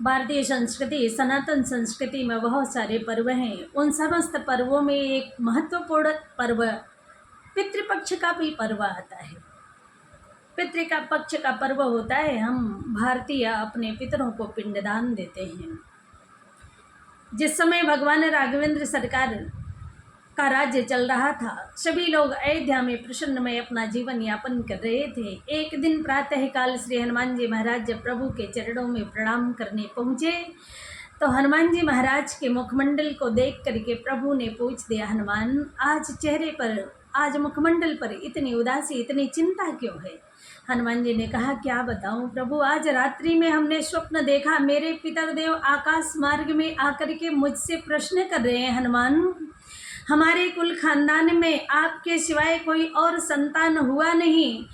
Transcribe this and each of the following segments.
भारतीय संस्कृति, सनातन संस्कृति में बहुत सारे पर्व हैं। उन समस्त पर्वों में एक महत्वपूर्ण पर्व पितृपक्ष का भी पर्व आता है। पितृ का पक्ष का पर्व होता है, हम भारतीय अपने पितरों को पिंडदान देते हैं। जिस समय भगवान राघवेंद्र सरकार का राज्य चल रहा था, सभी लोग अयोध्या में प्रसन्नमय अपना जीवन यापन कर रहे थे। एक दिन प्रातःकाल श्री हनुमान जी महाराज जब प्रभु के चरणों में प्रणाम करने पहुँचे तो हनुमान जी महाराज के मुखमंडल को देख करके प्रभु ने पूछ दिया, हनुमान आज मुखमंडल पर इतनी उदासी, इतनी चिंता क्यों है? हनुमान जी ने कहा, क्या बताऊं प्रभु, आज रात्रि में हमने स्वप्न देखा, मेरे पितरदेव आकाश मार्ग में आकर के मुझसे प्रश्न कर रहे हैं, हनुमान हमारे कुल खानदान में आपके सिवाय कोई और संतान हुआ नहीं,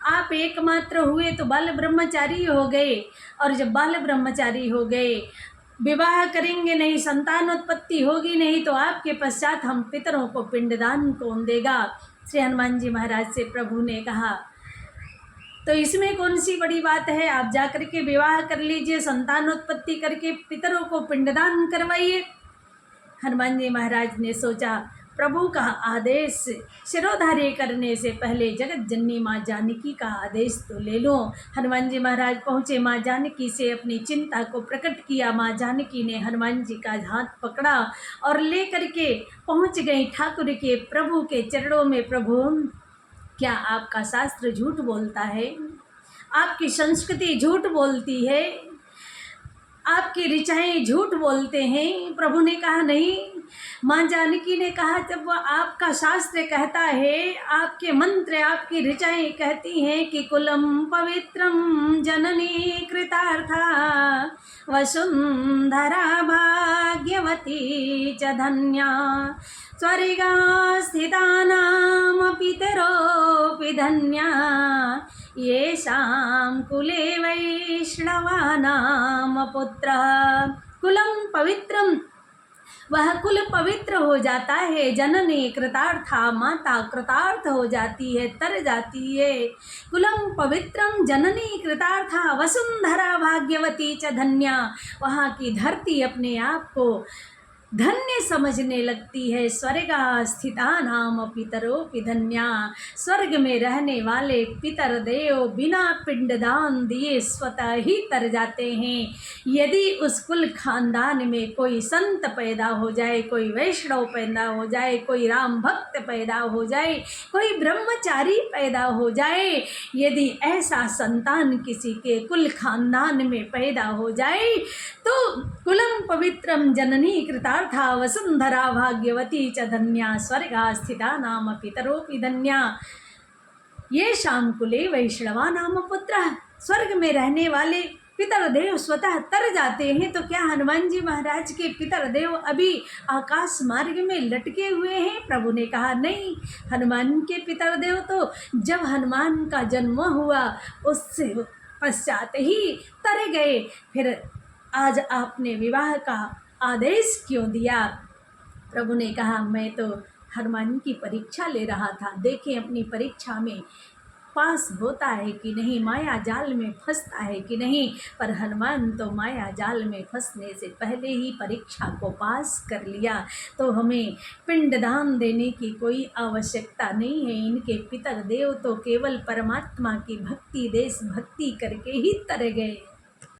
आप एकमात्र हुए तो बाल ब्रह्मचारी हो गए, और जब बाल ब्रह्मचारी हो गए, विवाह करेंगे नहीं, संतान उत्पत्ति होगी नहीं, तो आपके पश्चात हम पितरों को पिंडदान कौन देगा? श्री हनुमान जी महाराज से प्रभु ने कहा, तो इसमें कौन सी बड़ी बात है, आप जाकर के विवाह कर लीजिए, संतान उत्पत्ति करके पितरों को पिंडदान करवाइए। हनुमान जी महाराज ने सोचा, प्रभु का आदेश शिरोधार्य करने से पहले जगत जननी माँ जानकी का आदेश तो ले लो। हनुमान जी महाराज पहुँचे, माँ जानकी से अपनी चिंता को प्रकट किया। माँ जानकी ने हनुमान जी का हाथ पकड़ा और ले करके पहुँच गई ठाकुर के प्रभु के चरणों में। प्रभु, क्या आपका शास्त्र झूठ बोलता है? आपकी संस्कृति झूठ बोलती है? आपकी ऋचाएँ झूठ बोलते हैं? प्रभु ने कहा, नहीं। माँ जानकी ने कहा, जब वह आपका शास्त्र कहता है, आपके मंत्र, आपकी ऋचाएँ कहती हैं कि कुलम पवित्रम जननी कृतार्था वसुंधरा भाग्यवती च धन्या स्वर्गास्थितानां पितरोऽपि धन्या येषां कुले वैष्णवानां पुत्रः। कुलम पवित्रम, वह कुल पवित्र हो जाता है। जननी कृतार्था, माता कृतार्थ हो जाती है, तर जाती है। कुलम पवित्रम जननी कृतार्था वसुंधरा भाग्यवती च धन्या, वहाँ की धरती अपने आप को धन्य समझने लगती है। स्वर्गा स्थिता नाम पितरोऽपि धन्या, स्वर्ग में रहने वाले पितर देव बिना पिंडदान दिए स्वतः ही तर जाते हैं। यदि उस कुल खानदान में कोई संत पैदा हो जाए, कोई वैष्णव पैदा हो जाए, कोई राम भक्त पैदा हो जाए, कोई ब्रह्मचारी पैदा हो जाए, यदि ऐसा संतान किसी के कुल खानदान में पैदा हो जाए तो कुलम पवित्रम जननी कृतार्था वसुंधरा भाग्यवती च धन्या स्वर्गा स्थिता नाम पितरोऽपि धन्या येषां कुले वैष्णवा नाम पुत्र। स्वर्ग में रहने वाले पितर देव स्वतः तर जाते हैं। तो क्या हनुमान जी महाराज के पितर देव अभी आकाश मार्ग में लटके हुए हैं? प्रभु ने कहा, नहीं। हनुमान के पितर देव तो जब हनुमान का जन्म हुआ उससे पश्चात ही तर गए। फिर आज आपने विवाह का आदेश क्यों दिया? प्रभु ने कहा, मैं तो हनुमान की परीक्षा ले रहा था, देखें अपनी परीक्षा में पास होता है कि नहीं, माया जाल में फंसता है कि नहीं। पर हनुमान तो माया जाल में फंसने से पहले ही परीक्षा को पास कर लिया। तो हमें पिंडदान देने की कोई आवश्यकता नहीं है। इनके पितर देव तो केवल परमात्मा की भक्ति, देश भक्ति करके ही तर गए।